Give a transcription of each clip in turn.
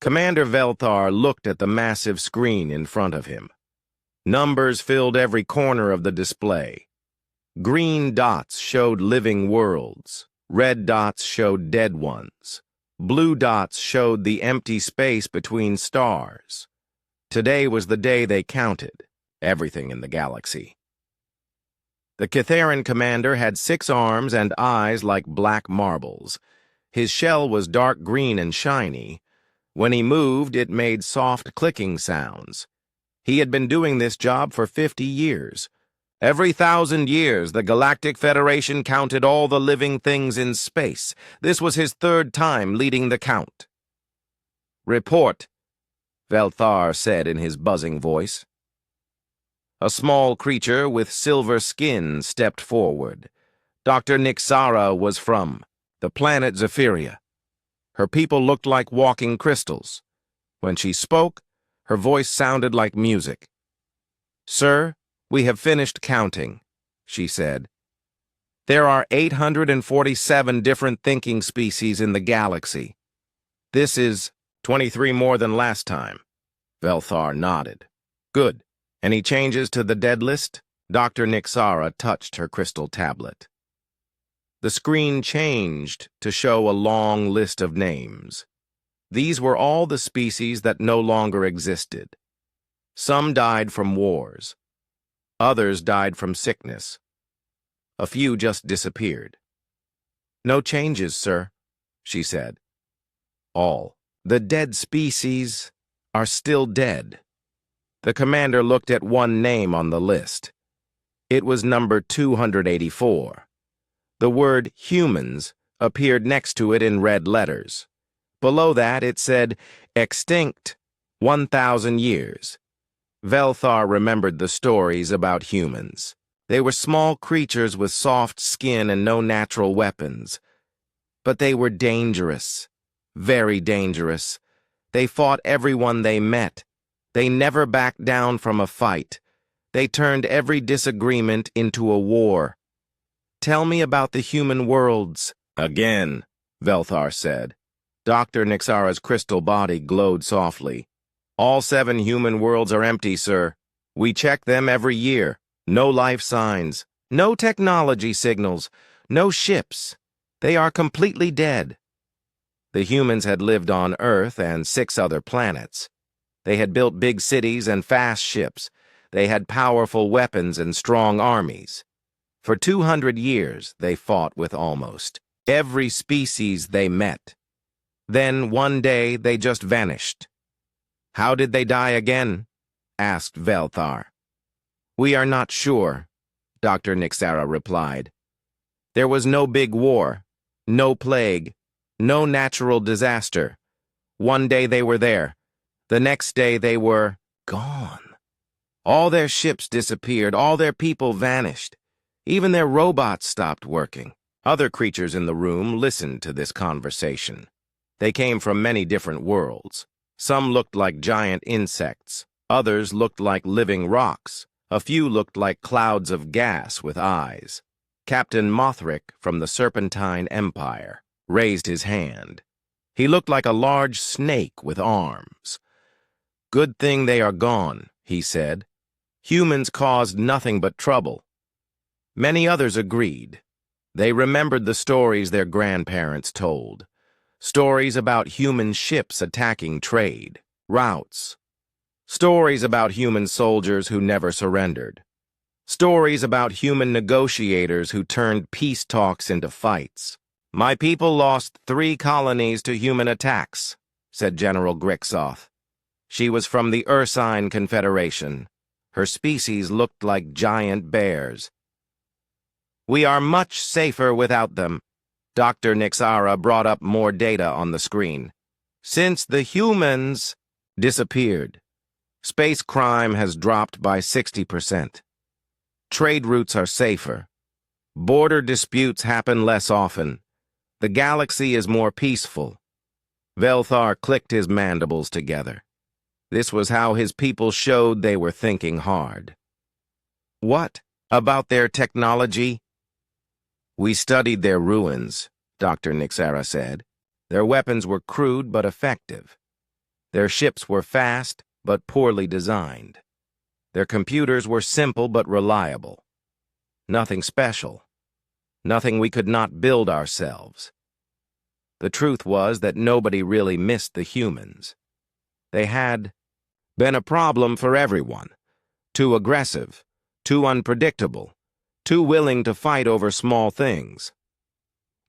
Commander Velthar looked at the massive screen in front of him. Numbers filled every corner of the display. Green dots showed living worlds. Red dots showed dead ones. Blue dots showed the empty space between stars. Today was the day they counted everything in the galaxy. The Kithaeron commander had 6 arms and eyes like black marbles. His shell was dark green and shiny. When he moved, it made soft clicking sounds. He had been doing this job for 50 years. Every 1,000 years, the Galactic Federation counted all the living things in space. This was his 3rd time leading the count. "Report," Velthar said in his buzzing voice. A small creature with silver skin stepped forward. Dr. Nixara was from the planet Zephyria. Her people looked like walking crystals. When she spoke, her voice sounded like music. "Sir, we have finished counting," she said. "There are 847 different thinking species in the galaxy. This is 23 more than last time." Velthar nodded. "Good. Any changes to the dead list?" Dr. Nixara touched her crystal tablet. The screen changed to show a long list of names. These were all the species that no longer existed. Some died from wars. Others died from sickness. A few just disappeared. "No changes, sir," she said. "All the dead species are still dead." The commander looked at one name on the list. It was number 284. The word humans appeared next to it in red letters. Below that, it said, "Extinct, 1,000 years." Velthar remembered the stories about humans. They were small creatures with soft skin and no natural weapons. But they were dangerous, very dangerous. They fought everyone they met. They never backed down from a fight. They turned every disagreement into a war. "Tell me about the human worlds." "Again," Velthar said. Dr. Nixara's crystal body glowed softly. "All 7 human worlds are empty, sir. We check them every year. No life signs, no technology signals, no ships. They are completely dead." The humans had lived on Earth and 6 other planets. They had built big cities and fast ships. They had powerful weapons and strong armies. For 200 years, they fought with almost every species they met. Then, one day, they just vanished. "How did they die again?" asked Velthar. "We are not sure," Dr. Nixara replied. "There was no big war, no plague, no natural disaster. One day they were there. The next day they were gone. All their ships disappeared, all their people vanished. Even their robots stopped working." Other creatures in the room listened to this conversation. They came from many different worlds. Some looked like giant insects. Others looked like living rocks. A few looked like clouds of gas with eyes. Captain Mothric from the Serpentine Empire raised his hand. He looked like a large snake with arms. "Good thing they are gone," he said. "Humans caused nothing but trouble." Many others agreed. They remembered the stories their grandparents told. Stories about human ships attacking trade routes. Stories about human soldiers who never surrendered. Stories about human negotiators who turned peace talks into fights. "My people lost 3 colonies to human attacks," said General Grixoth. She was from the Ursine Confederation. Her species looked like giant bears. "We are much safer without them." Dr. Nixara brought up more data on the screen. "Since the humans disappeared, space crime has dropped by 60%. Trade routes are safer. Border disputes happen less often. The galaxy is more peaceful." Velthar clicked his mandibles together. This was how his people showed they were thinking hard. "What about their technology?" "We studied their ruins," Dr. Nixara said. "Their weapons were crude but effective. Their ships were fast, but poorly designed. Their computers were simple but reliable. Nothing special. Nothing we could not build ourselves. The truth was that nobody really missed the humans. They had been a problem for everyone. Too aggressive, too unpredictable, too willing to fight over small things.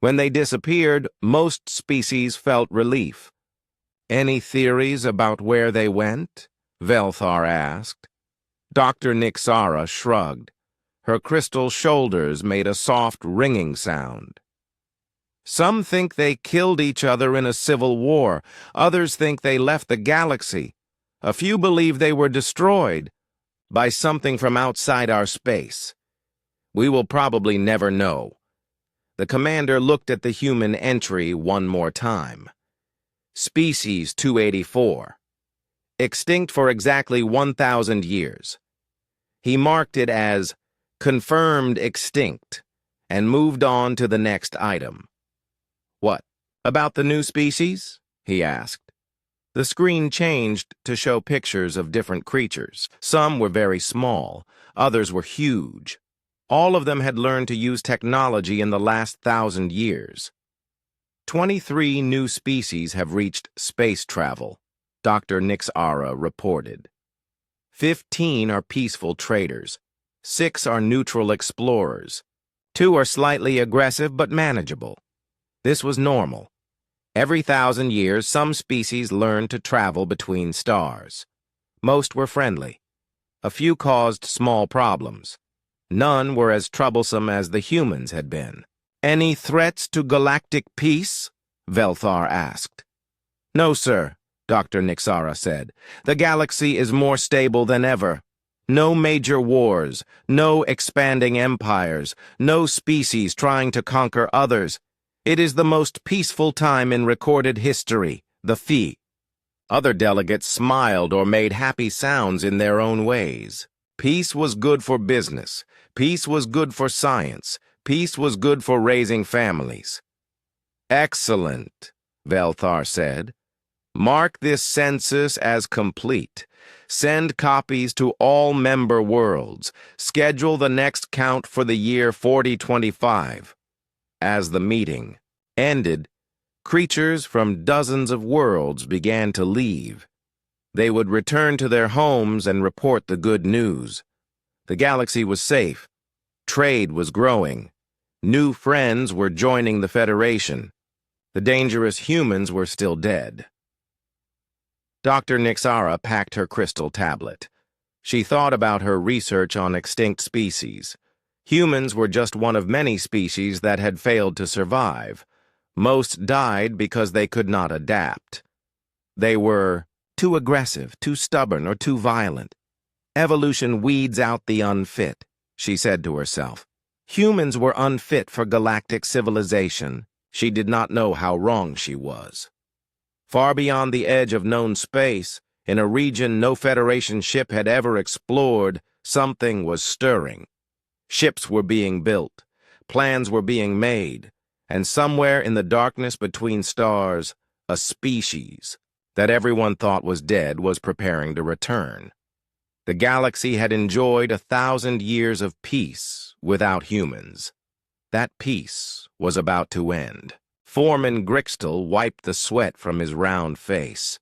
When they disappeared, most species felt relief. "Any theories about where they went?" Velthar asked. Dr. Nixara shrugged. Her crystal shoulders made a soft ringing sound. "Some think they killed each other in a civil war. Others think they left the galaxy. A few believe they were destroyed by something from outside our space. We will probably never know." The commander looked at the human entry one more time. Species 284. Extinct for exactly 1,000 years. He marked it as confirmed extinct and moved on to the next item. "What about the new species?" he asked. The screen changed to show pictures of different creatures. Some were very small, others were huge. All of them had learned to use technology in the last 1,000 years. 23 new species have reached space travel, Dr. Nixara reported. 15 are peaceful traders. 6 are neutral explorers. 2 are slightly aggressive but manageable. This was normal. Every 1,000 years, some species learned to travel between stars. Most were friendly. A few caused small problems. None were as troublesome as the humans had been. "Any threats to galactic peace?" Velthar asked. "No, sir," Dr. Nixara said. "The galaxy is more stable than ever. No major wars, no expanding empires, no species trying to conquer others. It is the most peaceful time in recorded history, the Phi." Other delegates smiled or made happy sounds in their own ways. Peace was good for business. Peace was good for science. Peace was good for raising families. "Excellent," Velthar said. "Mark this census as complete. Send copies to all member worlds. Schedule the next count for the year 4025. As the meeting ended, creatures from dozens of worlds began to leave. They would return to their homes and report the good news. The galaxy was safe. Trade was growing. New friends were joining the Federation. The dangerous humans were still dead. Dr. Nixara packed her crystal tablet. She thought about her research on extinct species. Humans were just one of many species that had failed to survive. Most died because they could not adapt. They were too aggressive, too stubborn, or too violent. "Evolution weeds out the unfit," she said to herself. Humans were unfit for galactic civilization. She did not know how wrong she was. Far beyond the edge of known space, in a region no Federation ship had ever explored, something was stirring. Ships were being built, plans were being made, and somewhere in the darkness between stars, a species that everyone thought was dead was preparing to return. The galaxy had enjoyed 1,000 years of peace without humans. That peace was about to end. Foreman Grixtel wiped the sweat from his round face.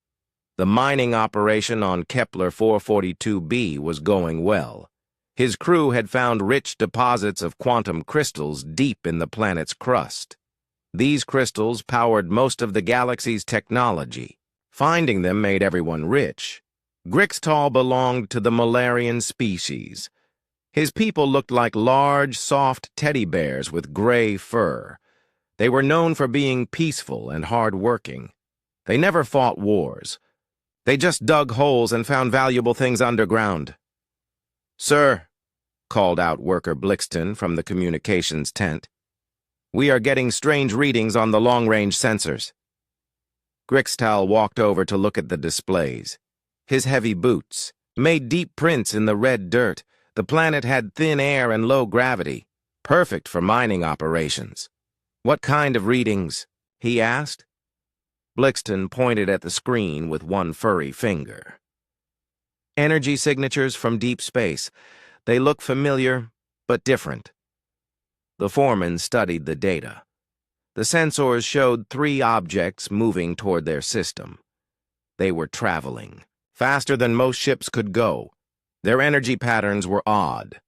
The mining operation on Kepler 442b was going well. His crew had found rich deposits of quantum crystals deep in the planet's crust. These crystals powered most of the galaxy's technology. Finding them made everyone rich. Grixtal belonged to the Malarian species. His people looked like large, soft teddy bears with gray fur. They were known for being peaceful and hard-working. They never fought wars. They just dug holes and found valuable things underground. "Sir," called out Worker Blixton from the communications tent, "we are getting strange readings on the long-range sensors." Grixtal walked over to look at the displays. His heavy boots made deep prints in the red dirt. The planet had thin air and low gravity, perfect for mining operations. "What kind of readings?" he asked. Blixton pointed at the screen with one furry finger. Energy signatures from deep space. They look familiar, but different. The foreman studied the data. The sensors showed 3 objects moving toward their system. They were traveling, faster than most ships could go. Their energy patterns were odd.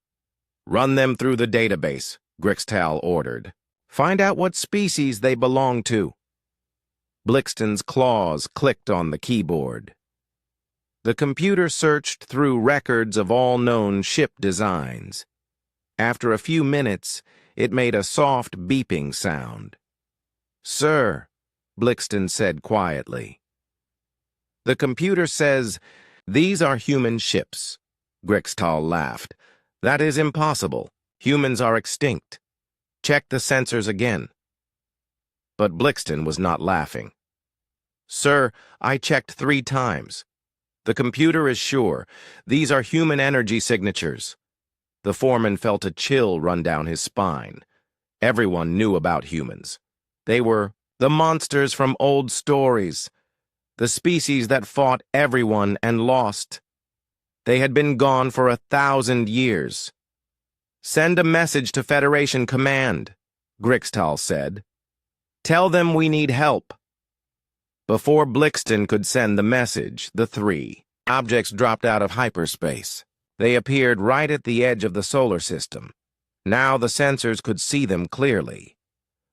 "Run them through the database," Grixtal ordered. "Find out what species they belong to." Blixton's claws clicked on the keyboard. The computer searched through records of all known ship designs. After a few minutes, it made a soft beeping sound. "Sir," Blixton said quietly. "The computer says, these are human ships." Grixtal laughed. "That is impossible. Humans are extinct. Check the sensors again." But Blixton was not laughing. "Sir, I checked 3 times. The computer is sure. These are human energy signatures." The foreman felt a chill run down his spine. Everyone knew about humans. They were the monsters from old stories, the species that fought everyone and lost. They had been gone for 1,000 years. "Send a message to Federation Command," Grixtal said. "Tell them we need help." Before Blixton could send the message, the 3 objects dropped out of hyperspace. They appeared right at the edge of the solar system. Now the sensors could see them clearly.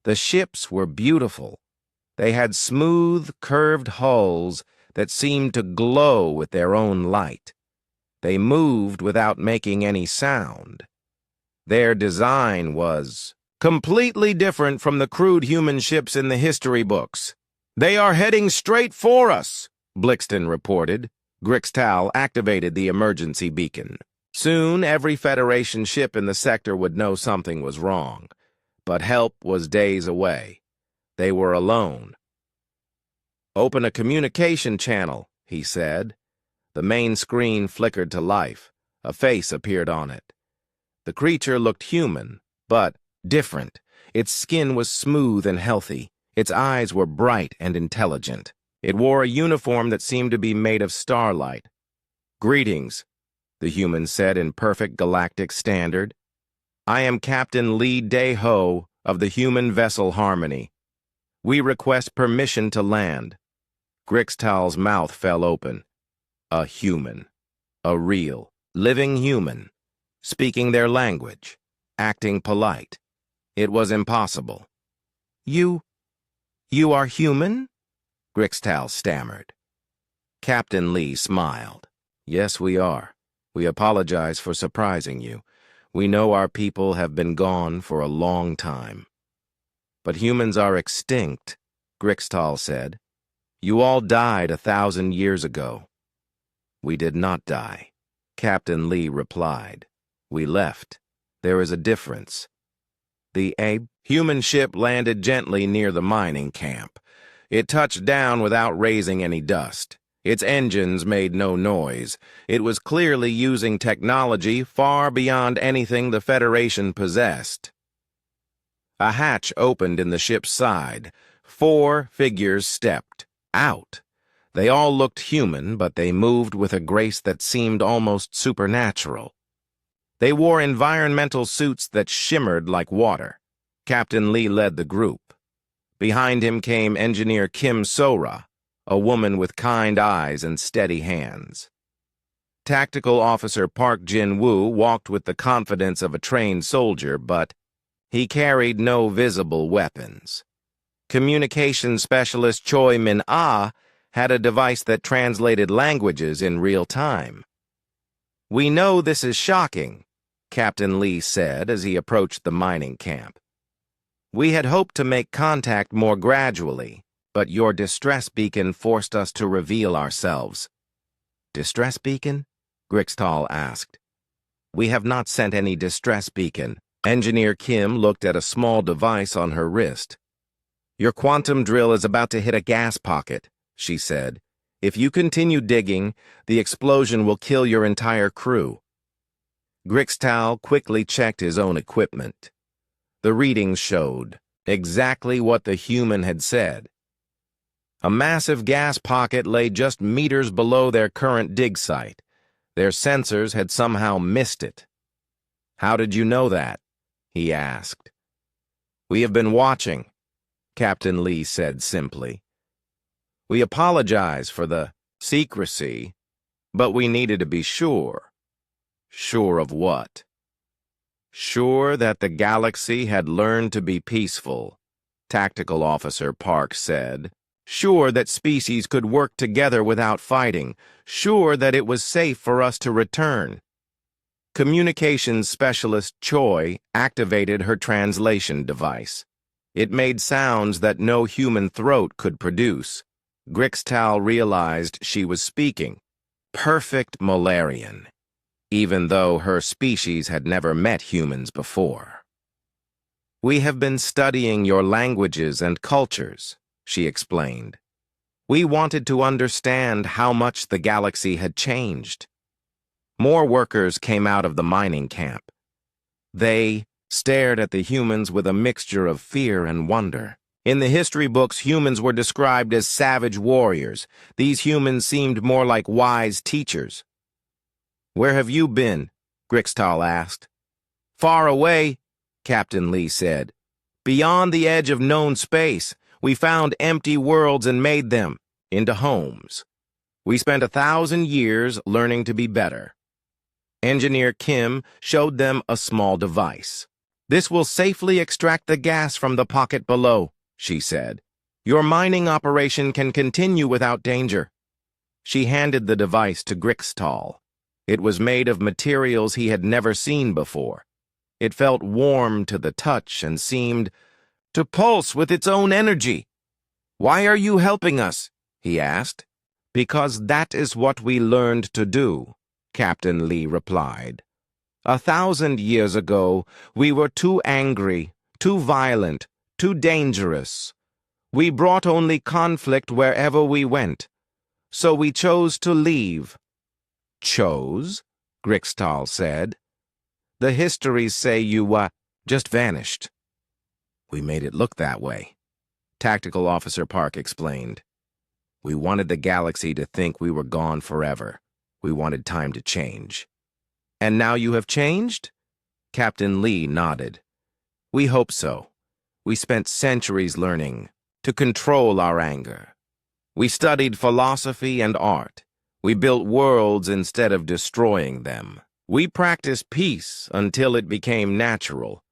The ships were beautiful. They had smooth, curved hulls that seemed to glow with their own light. They moved without making any sound. Their design was completely different from the crude human ships in the history books. "They are heading straight for us," Blixton reported. Grixtal activated the emergency beacon. Soon, every Federation ship in the sector would know something was wrong. But help was days away. They were alone. "Open a communication channel," he said. The main screen flickered to life. A face appeared on it. The creature looked human, but different. Its skin was smooth and healthy. Its eyes were bright and intelligent. It wore a uniform that seemed to be made of starlight. "Greetings," the human said in perfect galactic standard. "I am Captain Lee Dae-ho of the human vessel Harmony. We request permission to land." Grixtal's mouth fell open. A human. A real, living human. Speaking their language. Acting polite. It was impossible. You are human?" Grixtal stammered. Captain Lee smiled. "Yes, we are. We apologize for surprising you. We know our people have been gone for a long time." "But humans are extinct," Grixtal said. "You all died 1,000 years ago." "We did not die," Captain Lee replied. "We left. There is a difference." The human ship landed gently near the mining camp. It touched down without raising any dust. Its engines made no noise. It was clearly using technology far beyond anything the Federation possessed. A hatch opened in the ship's side. 4 figures stepped out. They all looked human, but they moved with a grace that seemed almost supernatural. They wore environmental suits that shimmered like water. Captain Lee led the group. Behind him came Engineer Kim Sora, a woman with kind eyes and steady hands. Tactical Officer Park Jin-woo walked with the confidence of a trained soldier, but he carried no visible weapons. Communications Specialist Choi Min-ah had a device that translated languages in real time. "We know this is shocking," Captain Lee said as he approached the mining camp. "We had hoped to make contact more gradually, but your distress beacon forced us to reveal ourselves." "Distress beacon?" Grixtal asked. "We have not sent any distress beacon." Engineer Kim looked at a small device on her wrist. "Your quantum drill is about to hit a gas pocket," she said. "If you continue digging, the explosion will kill your entire crew." Grixtal quickly checked his own equipment. The readings showed exactly what the human had said. A massive gas pocket lay just meters below their current dig site. Their sensors had somehow missed it. "How did you know that?" he asked. "We have been watching," Captain Lee said simply. "We apologize for the secrecy, but we needed to be sure." Sure of what? Sure that the galaxy had learned to be peaceful, Tactical Officer Park said. Sure that species could work together without fighting. Sure that it was safe for us to return. Communications specialist Choi activated her translation device. It made sounds that no human throat could produce. Grixtal realized she was speaking perfect Malarian, even though her species had never met humans before. "We have been studying your languages and cultures," she explained. "We wanted to understand how much the galaxy had changed." More workers came out of the mining camp. They stared at the humans with a mixture of fear and wonder. In the history books, humans were described as savage warriors. These humans seemed more like wise teachers. "Where have you been?" Grixtal asked. "Far away," Captain Lee said. "Beyond the edge of known space, we found empty worlds and made them into homes. We spent 1,000 years learning to be better." Engineer Kim showed them a small device. "This will safely extract the gas from the pocket below," she said. "Your mining operation can continue without danger." She handed the device to Grixtal. It was made of materials he had never seen before. It felt warm to the touch and seemed to pulse with its own energy. "Why are you helping us?" he asked. "Because that is what we learned to do," Captain Lee replied. 1,000 years ago, we were too angry, too violent, too dangerous. We brought only conflict wherever we went. So we chose to leave." "Chose?" Grixtal said. "The histories say you, just vanished." "We made it look that way," Tactical Officer Park explained. "We wanted the galaxy to think we were gone forever. We wanted time to change." "And now you have changed?" Captain Lee nodded. "We hope so. We spent centuries learning to control our anger. We studied philosophy and art. We built worlds instead of destroying them. We practiced peace until it became natural.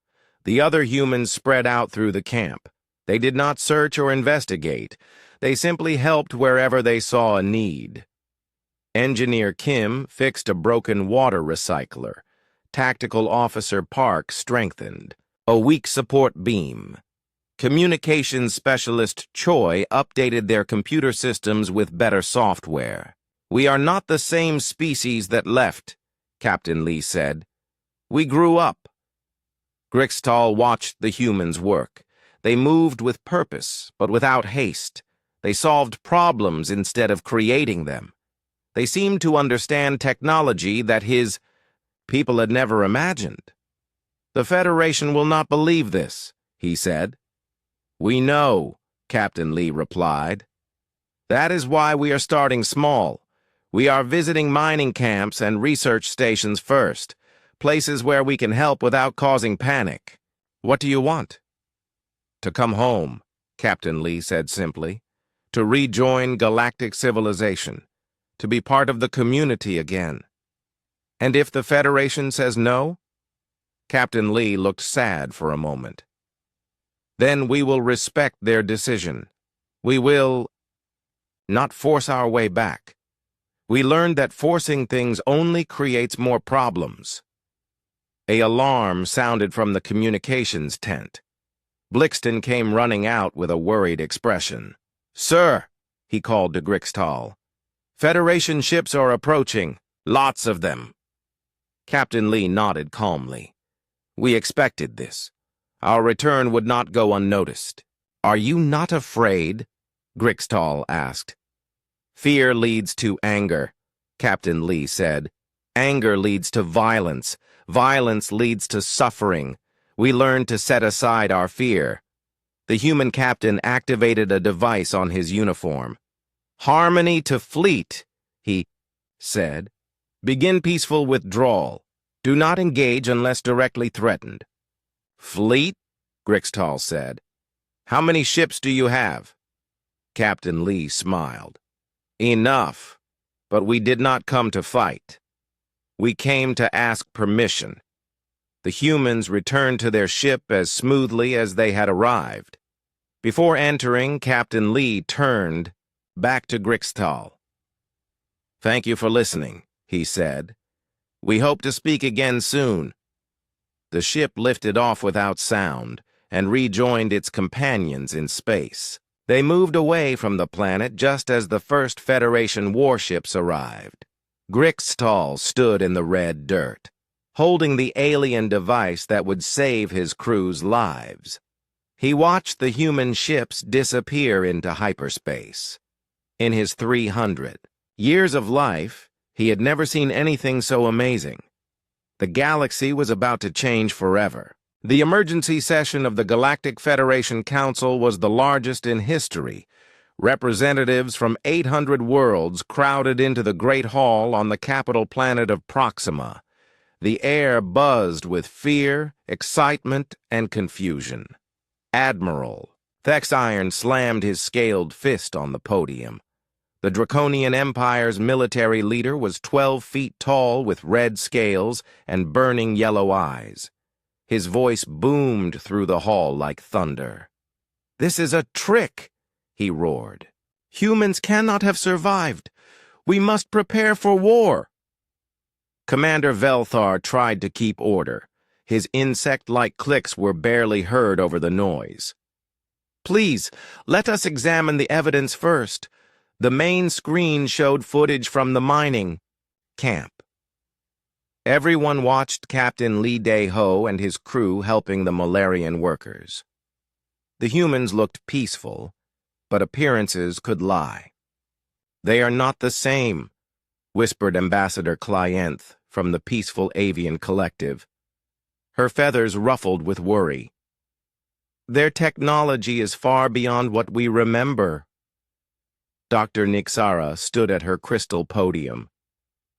The other humans spread out through the camp. They did not search or investigate. They simply helped wherever they saw a need." Engineer Kim fixed a broken water recycler. Tactical Officer Park strengthened a weak support beam. Communications Specialist Choi updated their computer systems with better software. "We are not the same species that left," Captain Lee said. "We grew up." Grixtal watched the humans work. They moved with purpose, but without haste. They solved problems instead of creating them. They seemed to understand technology that his people had never imagined. "The Federation will not believe this," he said. "We know," Captain Lee replied. "That is why we are starting small. We are visiting mining camps and research stations first, places where we can help without causing panic." "What do you want?" "To come home," Captain Lee said simply. "To rejoin galactic civilization. To be part of the community again." "And if the Federation says no?" Captain Lee looked sad for a moment. "Then we will respect their decision. We will not force our way back. We learned that forcing things only creates more problems." A alarm sounded from the communications tent. Blixton came running out with a worried expression. "Sir," he called to Grixtal, "Federation ships are approaching. Lots of them." Captain Lee nodded calmly. "We expected this. Our return would not go unnoticed." "Are you not afraid?" Grixtal asked. "Fear leads to anger," Captain Lee said. "Anger leads to violence. Violence leads to suffering. We learned to set aside our fear." The human captain activated a device on his uniform. "Harmony to fleet," he said. "Begin peaceful withdrawal. Do not engage unless directly threatened." "Fleet?" Grixtal said. "How many ships do you have?" Captain Lee smiled. "Enough, but we did not come to fight. We came to ask permission." The humans returned to their ship as smoothly as they had arrived. Before entering, Captain Lee turned back to Grixtal. "Thank you for listening," he said. "We hope to speak again soon." The ship lifted off without sound and rejoined its companions in space. They moved away from the planet just as the first Federation warships arrived. Grixtal stood in the red dirt, holding the alien device that would save his crew's lives. He watched the human ships disappear into hyperspace. In his 300 years of life, he had never seen anything so amazing. The galaxy was about to change forever. The emergency session of the Galactic Federation Council was the largest in history. Representatives from 800 worlds crowded into the Great Hall on the capital planet of Proxima. The air buzzed with fear, excitement, and confusion. Admiral Thexiron slammed his scaled fist on the podium. The Draconian Empire's military leader was 12 feet tall with red scales and burning yellow eyes. His voice boomed through the hall like thunder. "This is a trick," he roared. "Humans cannot have survived. We must prepare for war." Commander Velthar tried to keep order. His insect-like clicks were barely heard over the noise. "Please, let us examine the evidence first." The main screen showed footage from the mining camp. Everyone watched Captain Lee Dae-ho and his crew helping the Malarian workers. The humans looked peaceful, but appearances could lie. "They are not the same," whispered Ambassador Clienth from the Peaceful Avian Collective. Her feathers ruffled with worry. "Their technology is far beyond what we remember." Dr. Nixara stood at her crystal podium.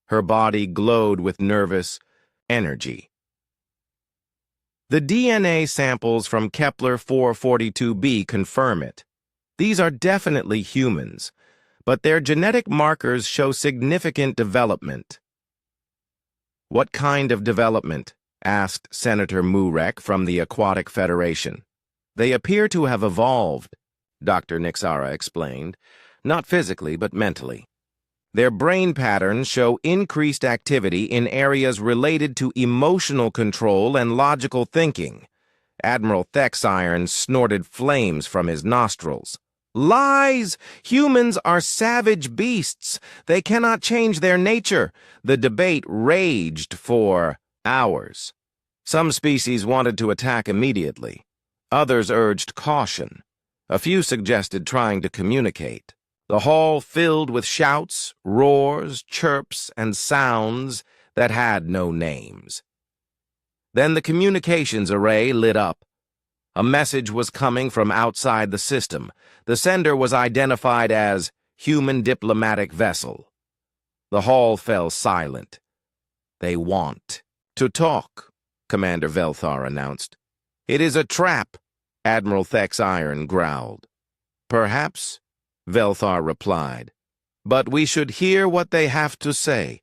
Her body glowed with nervous energy. "The DNA samples from Kepler 442b confirm it. These are definitely humans, but their genetic markers show significant development." "What kind of development?" asked Senator Murek from the Aquatic Federation. "They appear to have evolved," Dr. Nixara explained. "Not physically, but mentally. Their brain patterns show increased activity in areas related to emotional control and logical thinking." Admiral Thexiron snorted flames from his nostrils. "Lies! Humans are savage beasts. They cannot change their nature." The debate raged for hours. Some species wanted to attack immediately. Others urged caution. A few suggested trying to communicate. The hall filled with shouts, roars, chirps, and sounds that had no names. Then the communications array lit up. A message was coming from outside the system. The sender was identified as Human Diplomatic Vessel. The hall fell silent. "They want to talk," Commander Velthar announced. "It is a trap," Admiral Thexiron growled. "Perhaps," Velthar replied, "but we should hear what they have to say."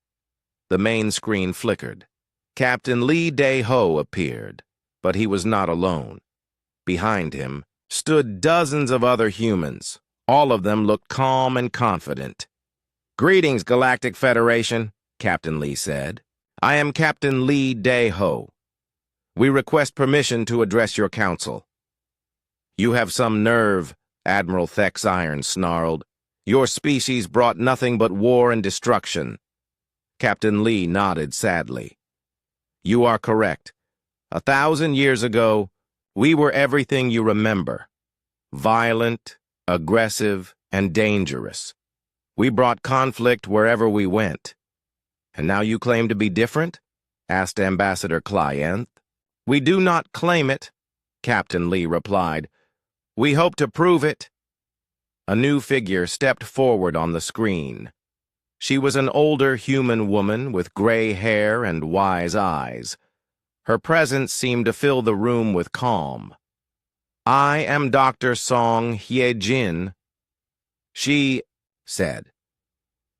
The main screen flickered. Captain Lee Dae-ho appeared, but he was not alone. Behind him stood dozens of other humans. All of them looked calm and confident. "Greetings, Galactic Federation," Captain Lee said. "I am Captain Lee Dae-ho. We request permission to address your council." "You have some nerve," Admiral Thexiron snarled. "Your species brought nothing but war and destruction." Captain Lee nodded sadly. "You are correct. 1,000 years ago, we were everything you remember. Violent, aggressive, and dangerous. We brought conflict wherever we went." "And now you claim to be different?" asked Ambassador Clienth. "We do not claim it," Captain Lee replied. We hope to prove it. A new figure stepped forward on the screen. She was an older human woman with gray hair and wise eyes. Her presence seemed to fill the room with calm. I am Dr. Song Hye-jin. She said,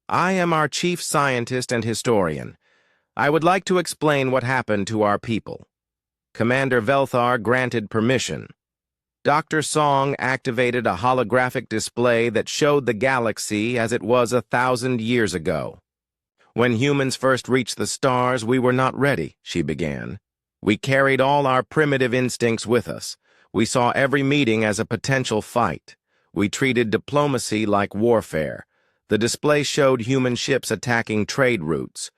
I am our chief scientist and historian. I would like to explain what happened to our people. Commander Velthar granted permission. Dr. Song activated a holographic display that showed the galaxy as it was 1,000 years ago. When humans first reached the stars, we were not ready, she began. We carried all our primitive instincts with us. We saw every meeting as a potential fight. We treated diplomacy like warfare. The display showed human ships attacking trade routes,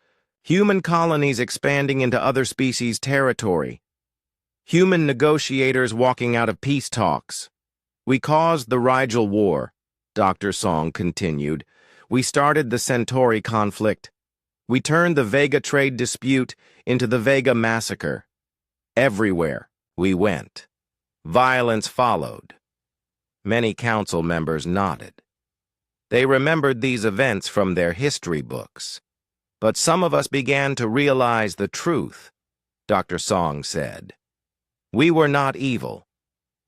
human colonies expanding into other species' territory, human negotiators walking out of peace talks. We caused the Rigel War, Dr. Song continued. We started the Centauri conflict. We turned the Vega trade dispute into the Vega massacre. Everywhere we went, violence followed. Many council members nodded. They remembered these events from their history books. But some of us began to realize the truth, Dr. Song said. We were not evil.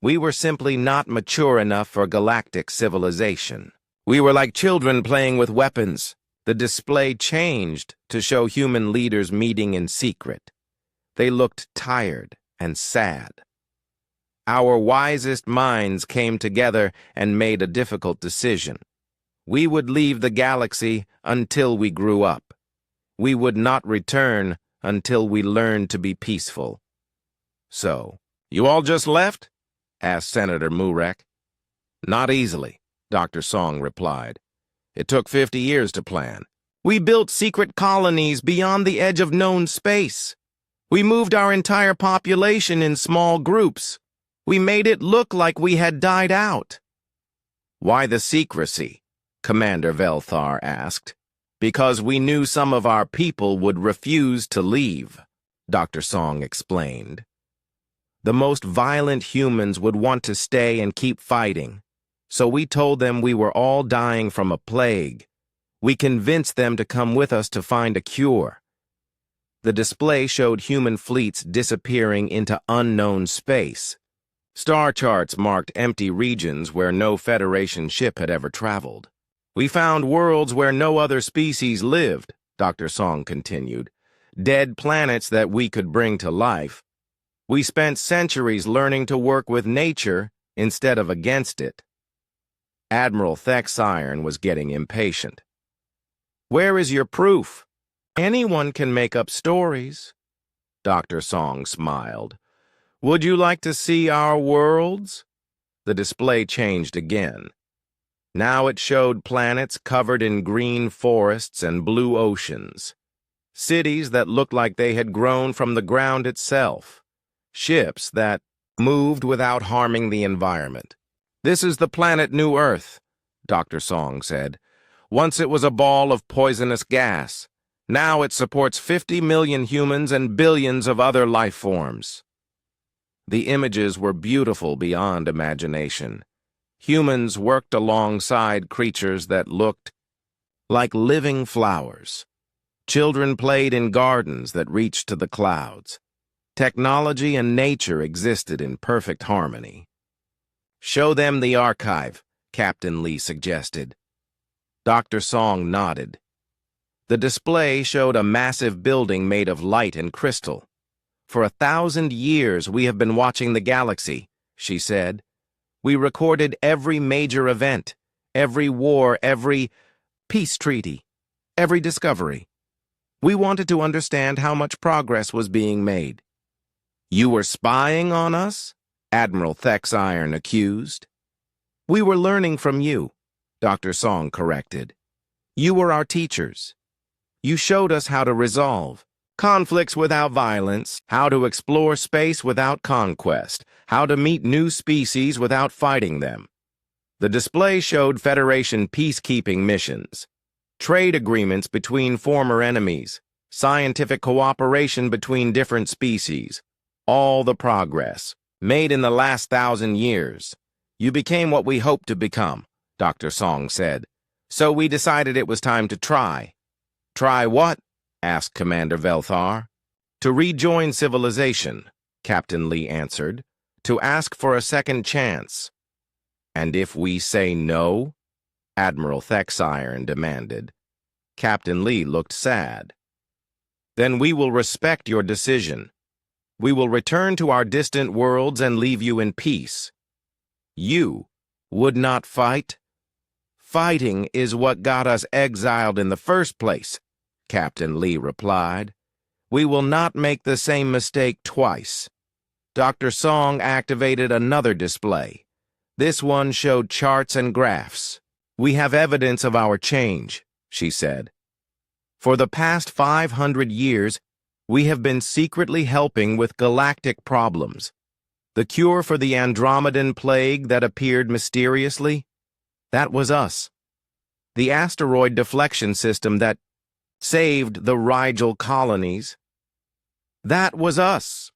We were simply not mature enough for galactic civilization. We were like children playing with weapons. The display changed to show human leaders meeting in secret. They looked tired and sad. Our wisest minds came together and made a difficult decision. We would leave the galaxy until we grew up. We would not return until we learned to be peaceful. So, you all just left? Asked Senator Murek. Not easily, Dr. Song replied. It took 50 years to plan. We built secret colonies beyond the edge of known space. We moved our entire population in small groups. We made it look like we had died out. Why the secrecy? Commander Velthar asked. Because we knew some of our people would refuse to leave, Dr. Song explained. The most violent humans would want to stay and keep fighting, so we told them we were all dying from a plague. We convinced them to come with us to find a cure. The display showed human fleets disappearing into unknown space. Star charts marked empty regions where no Federation ship had ever traveled. We found worlds where no other species lived, Dr. Song continued. Dead planets that we could bring to life. We spent centuries learning to work with nature instead of against it. Admiral Thexiron was getting impatient. Where is your proof? Anyone can make up stories. Dr. Song smiled. Would you like to see our worlds? The display changed again. Now it showed planets covered in green forests and blue oceans. Cities that looked like they had grown from the ground itself. Ships that moved without harming the environment. This is the planet New Earth, Dr. Song said. Once it was a ball of poisonous gas. Now it supports 50 million humans and billions of other life forms. The images were beautiful beyond imagination. Humans worked alongside creatures that looked like living flowers. Children played in gardens that reached to the clouds. Technology and nature existed in perfect harmony. Show them the archive, Captain Lee suggested. Dr. Song nodded. The display showed a massive building made of light and crystal. For 1,000 years we have been watching the galaxy, she said. We recorded every major event, every war, every peace treaty, every discovery. We wanted to understand how much progress was being made. You were spying on us? Admiral Thexiron accused. We were learning from you, Dr. Song corrected. You were our teachers. You showed us how to resolve conflicts without violence, how to explore space without conquest, how to meet new species without fighting them. The display showed Federation peacekeeping missions, trade agreements between former enemies, scientific cooperation between different species, all the progress made in the last 1,000 years. You became what we hoped to become, Dr. Song said. So we decided it was time to try. Try what? Asked Commander Velthar. To rejoin civilization, Captain Lee answered. To ask for a second chance. And if we say no? Admiral Thexiron demanded. Captain Lee looked sad. Then we will respect your decision. We will return to our distant worlds and leave you in peace. You would not fight? Fighting is what got us exiled in the first place, Captain Lee replied. We will not make the same mistake twice. Dr. Song activated another display. This one showed charts and graphs. We have evidence of our change, she said. For the past 500 years, we have been secretly helping with galactic problems. The cure for the Andromedan plague that appeared mysteriously? That was us. The asteroid deflection system that saved the Rigel colonies? That was us.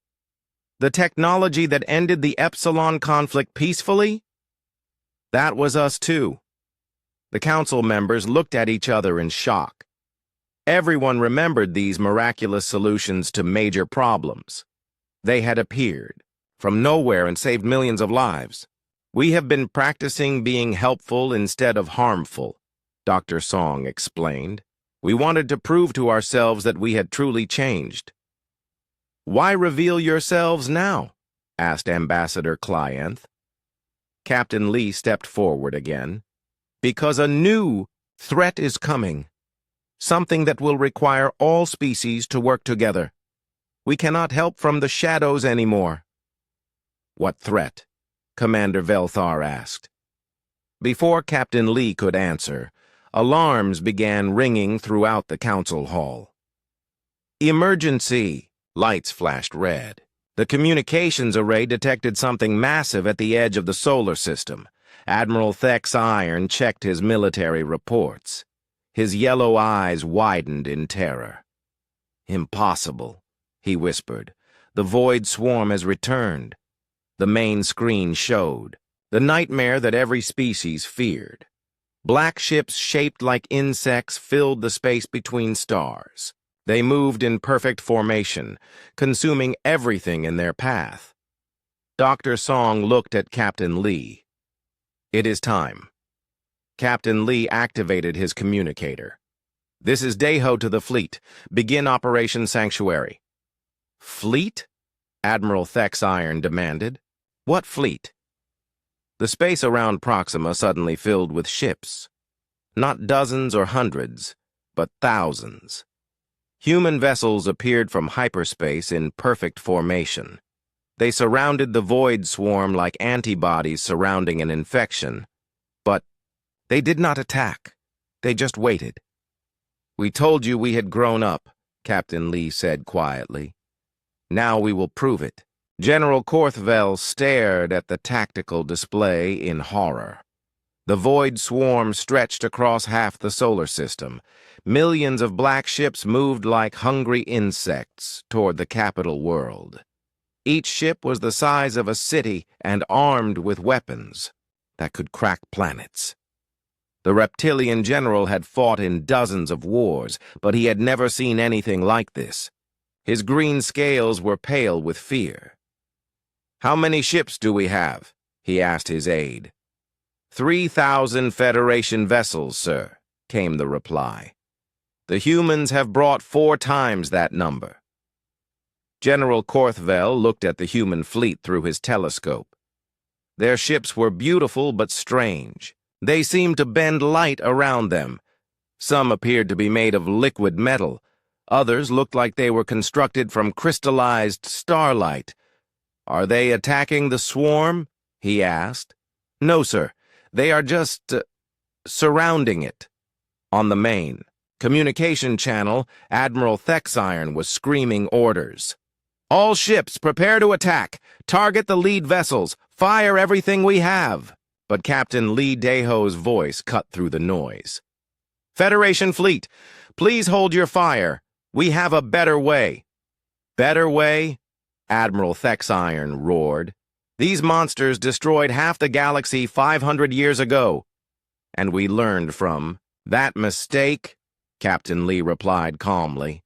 The technology that ended the Epsilon conflict peacefully? That was us too. The council members looked at each other in shock. Everyone remembered these miraculous solutions to major problems. They had appeared from nowhere and saved millions of lives. We have been practicing being helpful instead of harmful, Dr. Song explained. We wanted to prove to ourselves that we had truly changed. Why reveal yourselves now? Asked Ambassador Clienth. Captain Lee stepped forward again. Because a new threat is coming. Something that will require all species to work together. We cannot help from the shadows anymore. What threat? Commander Velthar asked. Before Captain Lee could answer, alarms began ringing throughout the council hall. Emergency! Lights flashed red. The communications array detected something massive at the edge of the solar system. Admiral Thexiron checked his military reports. His yellow eyes widened in terror. Impossible, he whispered. The void swarm has returned. The main screen showed the nightmare that every species feared. Black ships shaped like insects filled the space between stars. They moved in perfect formation, consuming everything in their path. Dr. Song looked at Captain Lee. It is time. Captain Lee activated his communicator. This is Deho to the fleet. Begin Operation Sanctuary. Fleet? Admiral Thexiron demanded. What fleet? The space around Proxima suddenly filled with ships. Not dozens or hundreds, but thousands. Human vessels appeared from hyperspace in perfect formation. They surrounded the void swarm like antibodies surrounding an infection. But they did not attack. They just waited. We told you we had grown up, Captain Lee said quietly. Now we will prove it. General Korthvel stared at the tactical display in horror. The void swarm stretched across half the solar system. Millions of black ships moved like hungry insects toward the capital world. Each ship was the size of a city and armed with weapons that could crack planets. The reptilian general had fought in dozens of wars, but he had never seen anything like this. His green scales were pale with fear. How many ships do we have? He asked his aide. 3,000 Federation vessels, sir, came the reply. The humans have brought 4 times that number. General Korthvel looked at the human fleet through his telescope. Their ships were beautiful but strange. They seemed to bend light around them. Some appeared to be made of liquid metal. Others looked like they were constructed from crystallized starlight. Are they attacking the swarm? He asked. No, sir. They are just surrounding it. On the main communication channel, Admiral Thexiron was screaming orders. All ships, prepare to attack. Target the lead vessels. Fire everything we have. But Captain Lee Deho's voice cut through the noise. Federation fleet, please hold your fire. We have a better way. Better way? Admiral Thexiron roared. These monsters destroyed half the galaxy 500 years ago, and we learned from that mistake, Captain Lee replied calmly.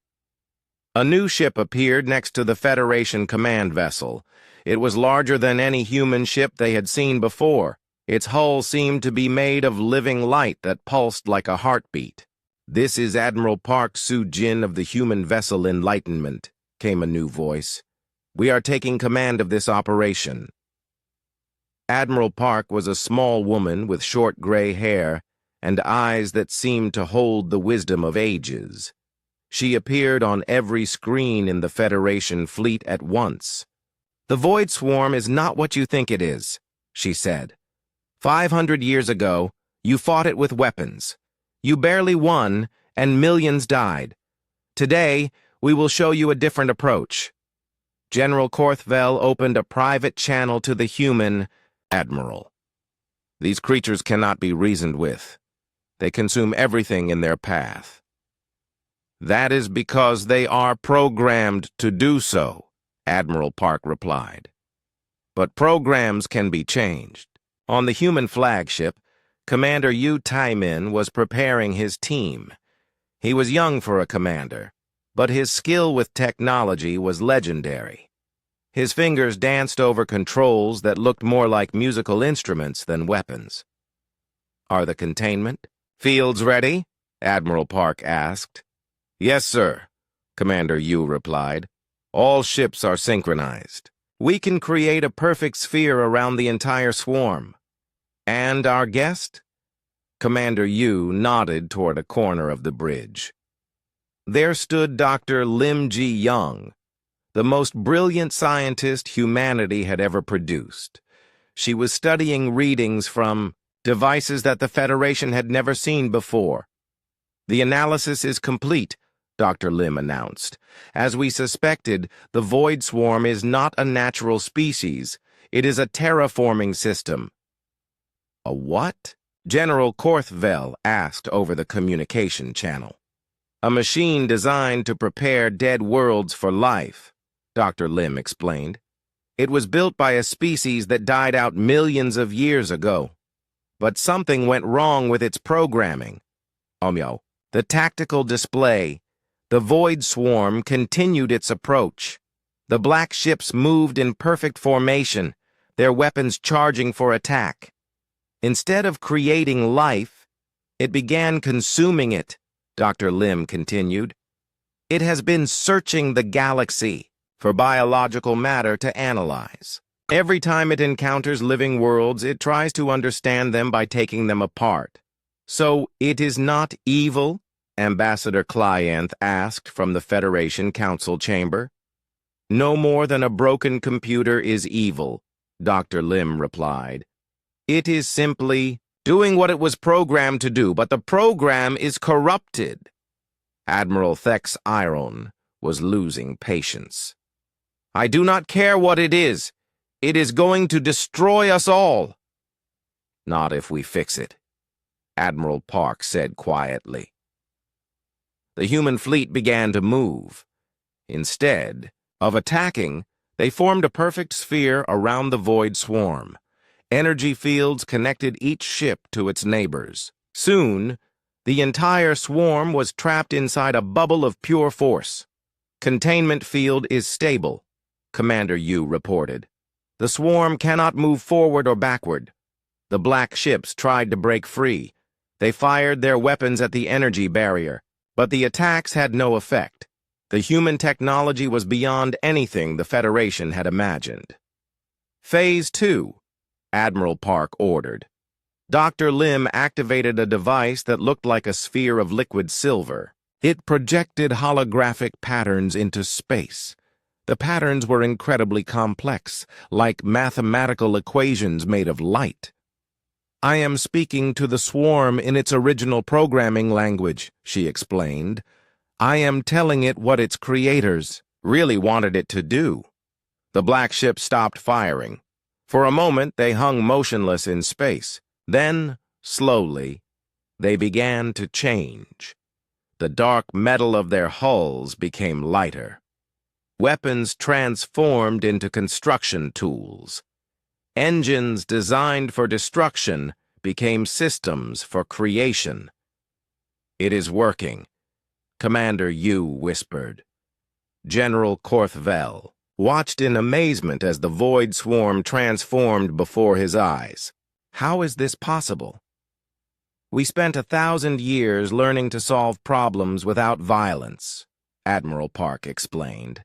A new ship appeared next to the Federation command vessel. It was larger than any human ship they had seen before. Its hull seemed to be made of living light that pulsed like a heartbeat. "This is Admiral Park Soo-jin of the human vessel Enlightenment," came a new voice. "We are taking command of this operation." Admiral Park was a small woman with short gray hair and eyes that seemed to hold the wisdom of ages. She appeared on every screen in the Federation fleet at once. "The Void Swarm is not what you think it is," she said. 500 years ago, you fought it with weapons. You barely won, and millions died. Today, we will show you a different approach. General Korthvel opened a private channel to the human Admiral. These creatures cannot be reasoned with. They consume everything in their path. That is because they are programmed to do so, Admiral Park replied. But programs can be changed. On the human flagship, Commander Yu Taimin was preparing his team. He was young for a commander, but his skill with technology was legendary. His fingers danced over controls that looked more like musical instruments than weapons. "Are the containment fields ready?" Admiral Park asked. "Yes, sir," Commander Yu replied. "All ships are synchronized. We can create a perfect sphere around the entire swarm." "And our guest?" Commander Yu nodded toward a corner of the bridge. There stood Dr. Lim Ji-young, the most brilliant scientist humanity had ever produced. She was studying readings from devices that the Federation had never seen before. "The analysis is complete," Dr. Lim announced. "As we suspected, the Void Swarm is not a natural species. It is a terraforming system." "A what?" General Korthvel asked over the communication channel. "A machine designed to prepare dead worlds for life," Dr. Lim explained. "It was built by a species that died out millions of years ago. But something went wrong with its programming. The tactical display. The Void Swarm continued its approach. The black ships moved in perfect formation, their weapons charging for attack. Instead of creating life, it began consuming it," Dr. Lim continued. "It has been searching the galaxy for biological matter to analyze. Every time it encounters living worlds, it tries to understand them by taking them apart." "So it is not evil?" Ambassador Clienth asked from the Federation Council chamber. "No more than a broken computer is evil," Dr. Lim replied. "It is simply doing what it was programmed to do, but the program is corrupted." Admiral Thex Iron was losing patience. "I do not care what it is. It is going to destroy us all." "Not if we fix it," Admiral Park said quietly. The human fleet began to move. Instead of attacking, they formed a perfect sphere around the Void Swarm. Energy fields connected each ship to its neighbors. Soon, the entire swarm was trapped inside a bubble of pure force. "Containment field is stable," Commander Yu reported. "The swarm cannot move forward or backward." The black ships tried to break free. They fired their weapons at the energy barrier, but the attacks had no effect. The human technology was beyond anything the Federation had imagined. "Phase 2, Admiral Park ordered. Dr. Lim activated a device that looked like a sphere of liquid silver. It projected holographic patterns into space. The patterns were incredibly complex, like mathematical equations made of light. "I am speaking to the swarm in its original programming language," she explained. "I am telling it what its creators really wanted it to do." The black ship stopped firing. For a moment, they hung motionless in space. Then, slowly, they began to change. The dark metal of their hulls became lighter. Weapons transformed into construction tools. Engines designed for destruction became systems for creation. "It is working," Commander Yu whispered. General Korthvel watched in amazement as the void swarm transformed before his eyes. "How is this possible?" "We spent 1,000 years learning to solve problems without violence," Admiral Park explained.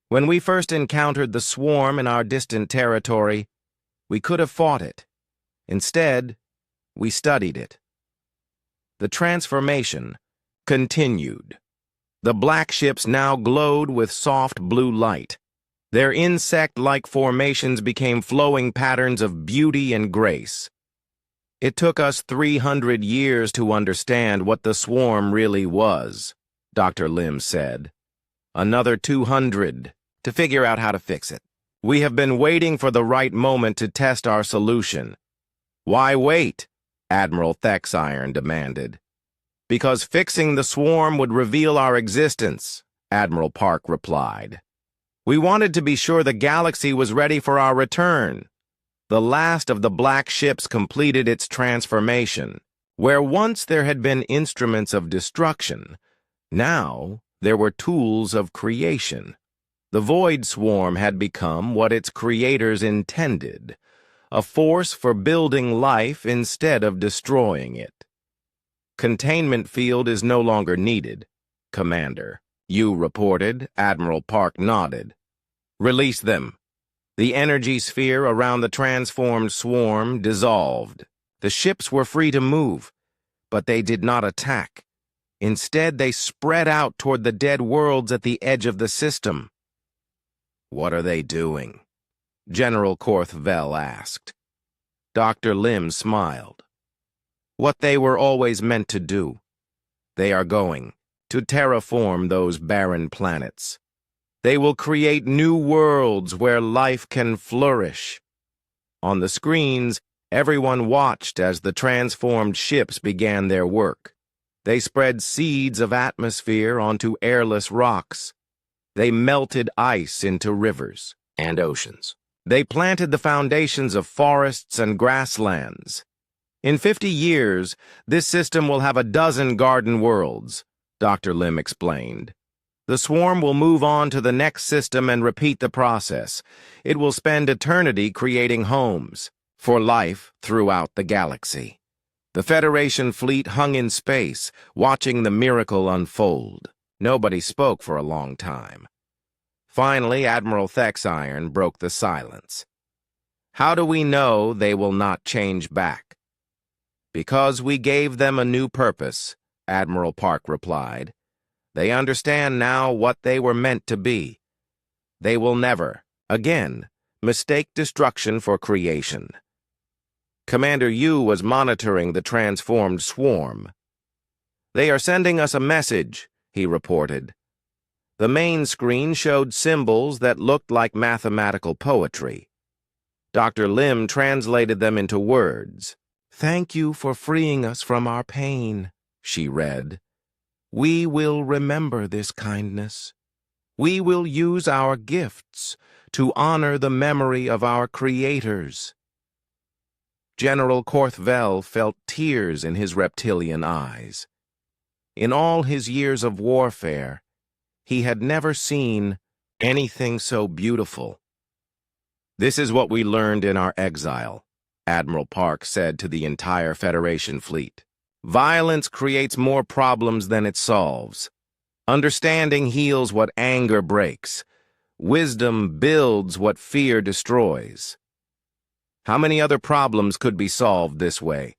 "When we first encountered the swarm in our distant territory, we could have fought it. Instead, we studied it." The transformation continued. The black ships now glowed with soft blue light. Their insect-like formations became flowing patterns of beauty and grace. "It took us 300 years to understand what the swarm really was," Dr. Lim said. "Another 200 to figure out how to fix it. We have been waiting for the right moment to test our solution." "Why wait?" Admiral Thexiron demanded. "Because fixing the swarm would reveal our existence," Admiral Park replied. "We wanted to be sure the galaxy was ready for our return." The last of the black ships completed its transformation. Where once there had been instruments of destruction, now there were tools of creation. The void swarm had become what its creators intended, a force for building life instead of destroying it. "Containment field is no longer needed, Commander," Yu reported. Admiral Park nodded. "Release them." The energy sphere around the transformed swarm dissolved. The ships were free to move, but they did not attack. Instead, they spread out toward the dead worlds at the edge of the system. "What are they doing?" General Korthvel asked. Dr. Lim smiled. "What they were always meant to do. They are going to terraform those barren planets. They will create new worlds where life can flourish." On the screens, everyone watched as the transformed ships began their work. They spread seeds of atmosphere onto airless rocks. They melted ice into rivers and oceans. They planted the foundations of forests and grasslands. "In 50 years, this system will have 12 garden worlds," Dr. Lim explained. "The swarm will move on to the next system and repeat the process. It will spend eternity creating homes for life throughout the galaxy." The Federation fleet hung in space, watching the miracle unfold. Nobody spoke for a long time. Finally, Admiral Thexiron broke the silence. "How do we know they will not change back?" "Because we gave them a new purpose," Admiral Park replied. "They understand now what they were meant to be. They will never, again, mistake destruction for creation." Commander Yu was monitoring the transformed swarm. "They are sending us a message," he reported. The main screen showed symbols that looked like mathematical poetry. Dr. Lim translated them into words. "Thank you for freeing us from our pain," she read. "We will remember this kindness. We will use our gifts to honor the memory of our creators." General Korthvel felt tears in his reptilian eyes. In all his years of warfare, he had never seen anything so beautiful. "This is what we learned in our exile," Admiral Park said to the entire Federation fleet. "Violence creates more problems than it solves. Understanding heals what anger breaks. Wisdom builds what fear destroys." "How many other problems could be solved this way?"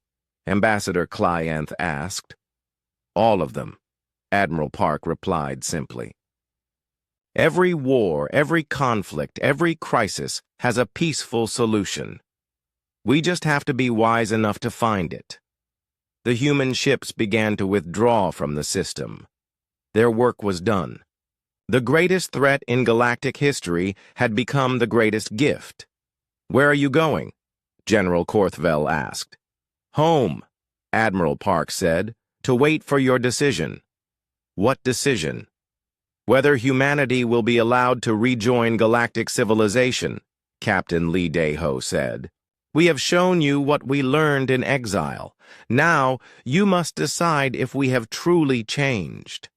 Ambassador Clienth asked. "All of them," Admiral Park replied simply. "Every war, every conflict, every crisis has a peaceful solution. We just have to be wise enough to find it." The human ships began to withdraw from the system. Their work was done. The greatest threat in galactic history had become the greatest gift. "Where are you going?" General Korthvel asked. "Home," Admiral Park said, "to wait for your decision." "What decision?" "Whether humanity will be allowed to rejoin galactic civilization," Captain Lee Dae-ho said. "We have shown you what we learned in exile. Now, you must decide if we have truly changed."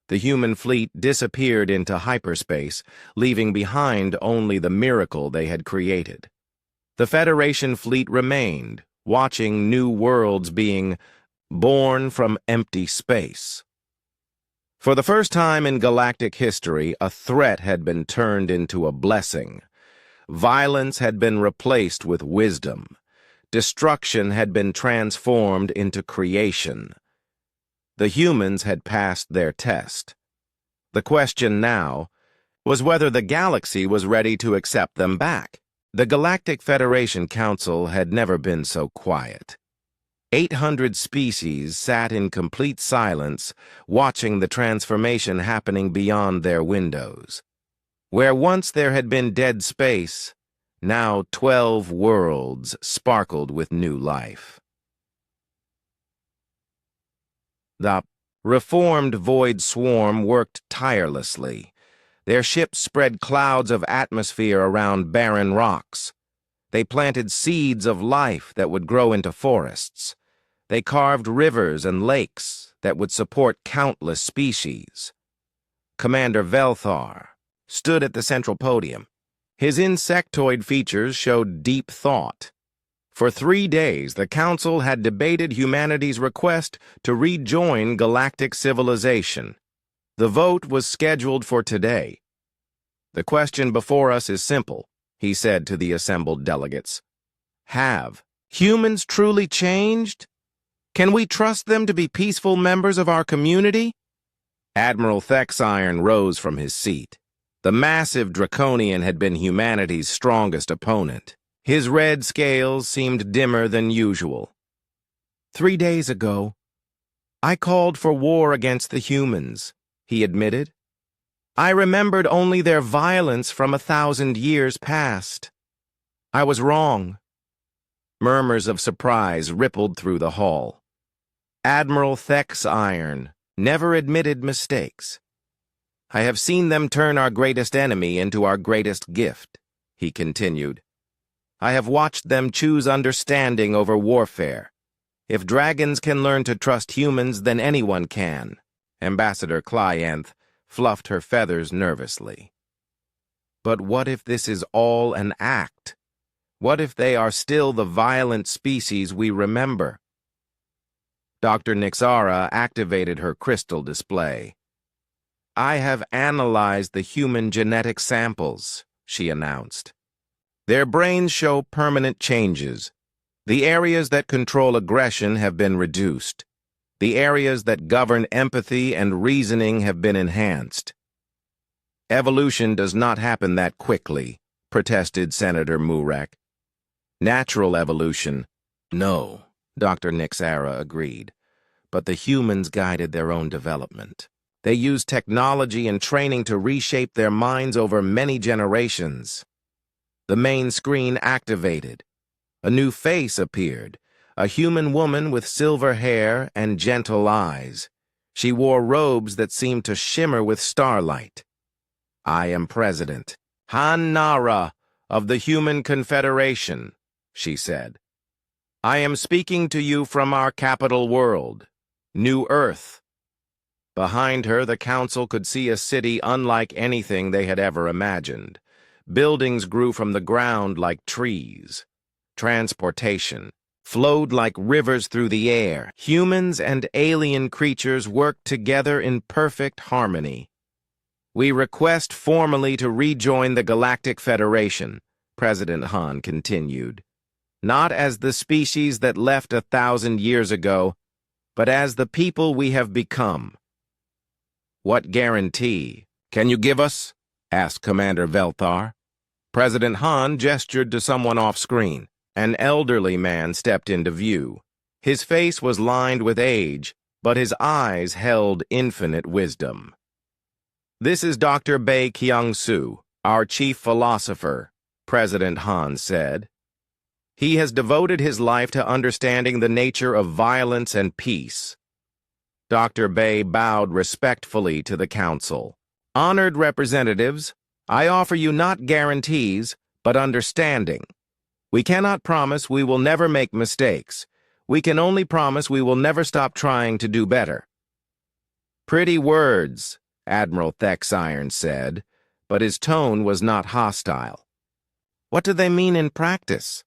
The human fleet disappeared into hyperspace, leaving behind only the miracle they had created. The Federation fleet remained, watching new worlds being born from empty space. For the first time in galactic history, a threat had been turned into a blessing. Violence had been replaced with wisdom. Destruction had been transformed into creation. The humans had passed their test. The question now was whether the galaxy was ready to accept them back. The Galactic Federation Council had never been so quiet. 800 species sat in complete silence, watching the transformation happening beyond their windows. Where once there had been dead space, now 12 worlds sparkled with new life. The reformed Void Swarm worked tirelessly. Their ships spread clouds of atmosphere around barren rocks. They planted seeds of life that would grow into forests. They carved rivers and lakes that would support countless species. Commander Velthar stood at the central podium. His insectoid features showed deep thought. For 3 days, the Council had debated humanity's request to rejoin galactic civilization. The vote was scheduled for today. "The question before us is simple," he said to the assembled delegates. "Have humans truly changed? Can we trust them to be peaceful members of our community?" Admiral Thexiron rose from his seat. The massive Draconian had been humanity's strongest opponent. His red scales seemed dimmer than usual. 3 days ago, I called for war against the humans," he admitted. "I remembered only their violence from 1,000 years past. I was wrong." Murmurs of surprise rippled through the hall. Admiral Thexiron never admitted mistakes. "I have seen them turn our greatest enemy into our greatest gift," he continued. "I have watched them choose understanding over warfare. If dragons can learn to trust humans, then anyone can." Ambassador Clianth fluffed her feathers nervously. "But what if this is all an act? What if they are still the violent species we remember?" Dr. Nixara activated her crystal display. "I have analyzed the human genetic samples," she announced. "Their brains show permanent changes. The areas that control aggression have been reduced. The areas that govern empathy and reasoning have been enhanced." "Evolution does not happen that quickly," protested Senator Murek. "Natural evolution." "No," Dr. Nixara agreed. "But the humans guided their own development. They used technology and training to reshape their minds over many generations." The main screen activated. A new face appeared, a human woman with silver hair and gentle eyes. She wore robes that seemed to shimmer with starlight. "I am President Han Nara of the Human Confederation," she said. "I am speaking to you from our capital world, New Earth." Behind her, the council could see a city unlike anything they had ever imagined. Buildings grew from the ground like trees. Transportation flowed like rivers through the air. Humans and alien creatures worked together in perfect harmony. "We request formally to rejoin the Galactic Federation," President Han continued. "Not as the species that left 1,000 years ago, but as the people we have become." "What guarantee can you give us?" asked Commander Velthar. President Han gestured to someone off-screen. An elderly man stepped into view. His face was lined with age, but his eyes held infinite wisdom. "This is Dr. Bae Kyung-soo, our chief philosopher," President Han said. "He has devoted his life to understanding the nature of violence and peace." Dr. Bae bowed respectfully to the council. "Honored representatives, I offer you not guarantees, but understanding. We cannot promise we will never make mistakes. We can only promise we will never stop trying to do better." "Pretty words," Admiral Thexiron said, but his tone was not hostile. "What do they mean in practice?"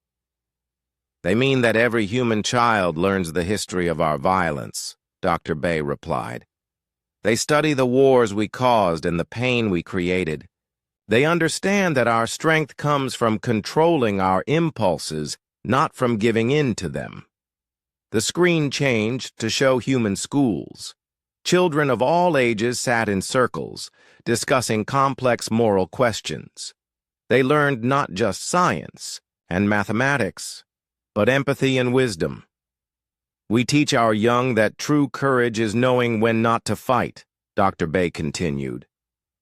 "They mean that every human child learns the history of our violence," Dr. Bay replied. "They study the wars we caused and the pain we created. They understand that our strength comes from controlling our impulses, not from giving in to them." The screen changed to show human schools. Children of all ages sat in circles, discussing complex moral questions. They learned not just science and mathematics, but empathy and wisdom. "We teach our young that true courage is knowing when not to fight," Dr. Bay continued.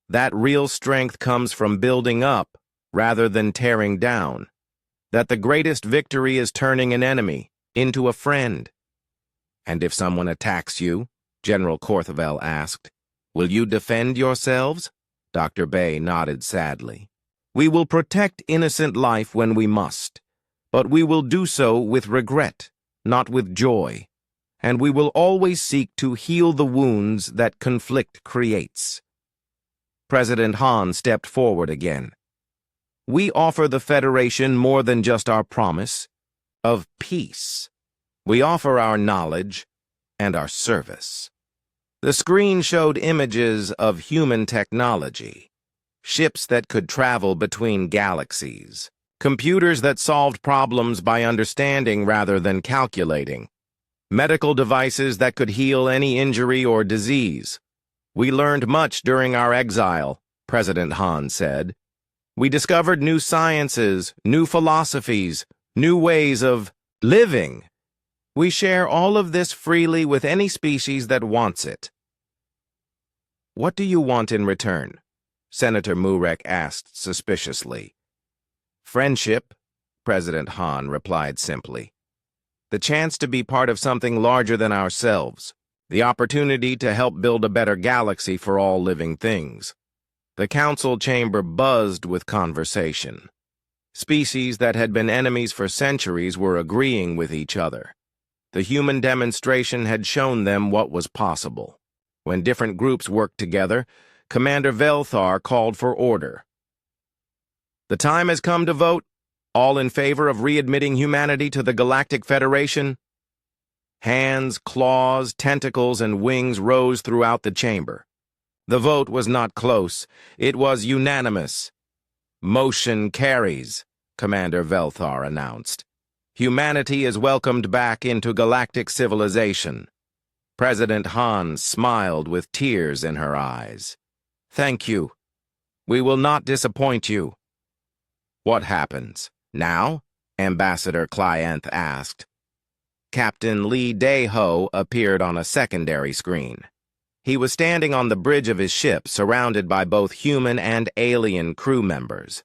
"That real strength comes from building up rather than tearing down. That the greatest victory is turning an enemy into a friend." "And if someone attacks you," General Korthavel asked, "will you defend yourselves?" Dr. Bay nodded sadly. "We will protect innocent life when we must, but we will do so with regret, not with joy, and we will always seek to heal the wounds that conflict creates." President Han stepped forward again. "We offer the Federation more than just our promise of peace. We offer our knowledge and our service." The screen showed images of human technology, ships that could travel between galaxies, computers that solved problems by understanding rather than calculating, medical devices that could heal any injury or disease. "We learned much during our exile," President Han said. "We discovered new sciences, new philosophies, new ways of living. We share all of this freely with any species that wants it." "What do you want in return?" Senator Murek asked suspiciously. "Friendship," President Han replied simply. "The chance to be part of something larger than ourselves. The opportunity to help build a better galaxy for all living things." The council chamber buzzed with conversation. Species that had been enemies for centuries were agreeing with each other. The human demonstration had shown them what was possible. When different groups worked together, Commander Velthar called for order. "The time has come to vote. All in favor of readmitting humanity to the Galactic Federation?" Hands, claws, tentacles, and wings rose throughout the chamber. The vote was not close. It was unanimous. "Motion carries," Commander Velthar announced. "Humanity is welcomed back into galactic civilization." President Han smiled with tears in her eyes. "Thank you. We will not disappoint you." "What happens now?" Ambassador Clienth asked. Captain Lee Dae-ho appeared on a secondary screen. He was standing on the bridge of his ship, surrounded by both human and alien crew members.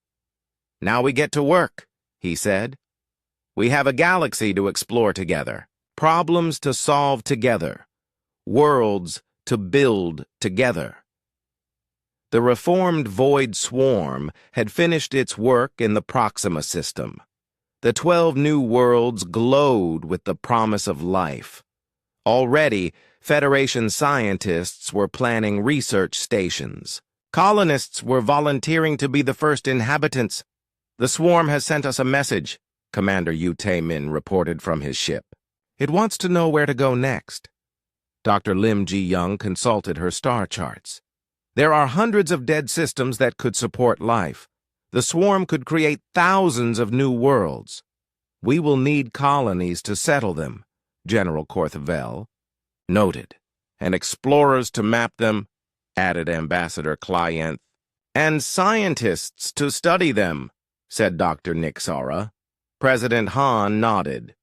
"Now we get to work," he said. "We have a galaxy to explore together, problems to solve together, worlds to build together." The reformed Void Swarm had finished its work in the Proxima system. The 12 new worlds glowed with the promise of life. Already, Federation scientists were planning research stations. Colonists were volunteering to be the first inhabitants. "The swarm has sent us a message," Commander Yu Tae-min reported from his ship. "It wants to know where to go next." Dr. Lim Ji-young consulted her star charts. "There are hundreds of dead systems that could support life. The swarm could create thousands of new worlds. We will need colonies to settle them," General Korthavel noted. "And explorers to map them," added Ambassador Clienth. "And scientists to study them," said Dr. Nixara. President Han nodded.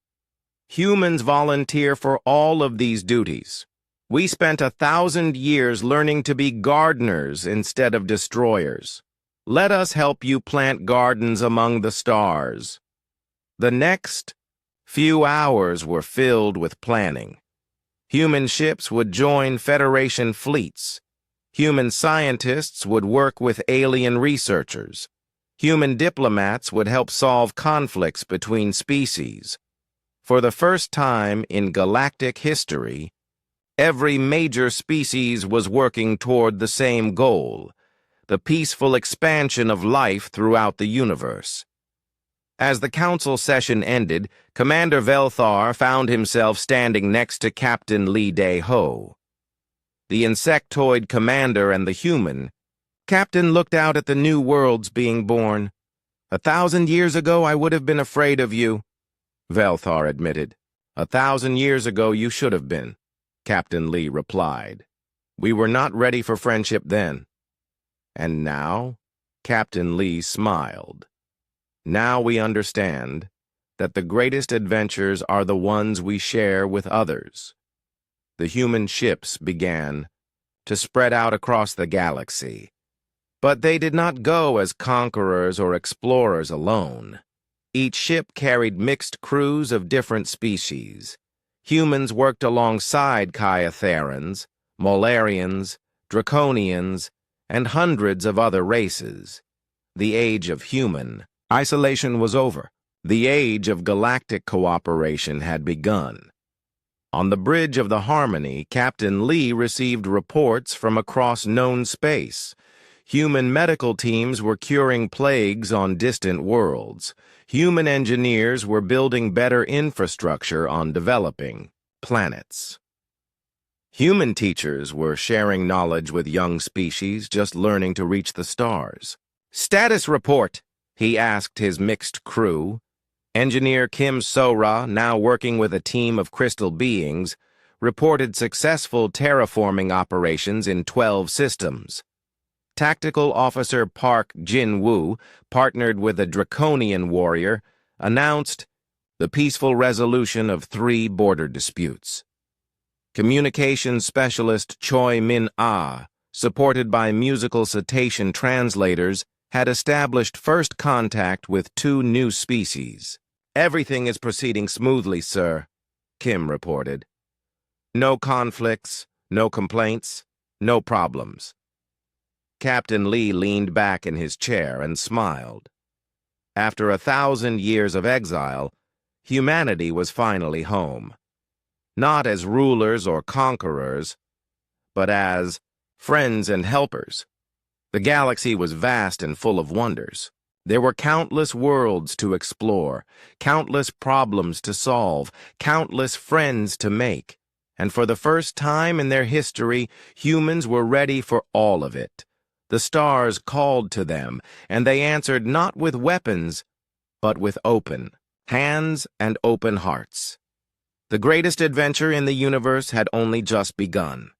"Humans volunteer for all of these duties. We spent 1,000 years learning to be gardeners instead of destroyers. Let us help you plant gardens among the stars." The next few hours were filled with planning. Human ships would join Federation fleets. Human scientists would work with alien researchers. Human diplomats would help solve conflicts between species. For the first time in galactic history, every major species was working toward the same goal, the peaceful expansion of life throughout the universe. As the council session ended, Commander Velthar found himself standing next to Captain Lee Day-Ho. The insectoid commander and the human, Captain looked out at the new worlds being born. 1,000 years ago I would have been afraid of you, Velthar admitted. 1,000 years ago you should have been, Captain Lee replied. We were not ready for friendship then. And now? Captain Lee smiled. Now we understand that the greatest adventures are the ones we share with others. The human ships began to spread out across the galaxy. But they did not go as conquerors or explorers alone. Each ship carried mixed crews of different species. Humans worked alongside Kyotherans, Molarians, Draconians, and hundreds of other races. The age of human isolation was over. The age of galactic cooperation had begun. On the bridge of the Harmony, Captain Lee received reports from across known space. Human medical teams were curing plagues on distant worlds. Human engineers were building better infrastructure on developing planets. Human teachers were sharing knowledge with young species just learning to reach the stars. "Status report," he asked his mixed crew. Engineer Kim Sora, now working with a team of crystal beings, reported successful terraforming operations in 12 systems. Tactical Officer Park Jin-woo, partnered with a Draconian warrior, announced the peaceful resolution of 3 border disputes. Communications Specialist Choi Min-ah, supported by musical cetacean translators, had established first contact with 2 new species. "Everything is proceeding smoothly, sir," Kim reported. "No conflicts, no complaints, no problems." Captain Lee leaned back in his chair and smiled. After 1,000 years of exile, humanity was finally home. Not as rulers or conquerors, but as friends and helpers. The galaxy was vast and full of wonders. There were countless worlds to explore, countless problems to solve, countless friends to make. And for the first time in their history, humans were ready for all of it. The stars called to them, and they answered not with weapons, but with open hands and open hearts. The greatest adventure in the universe had only just begun.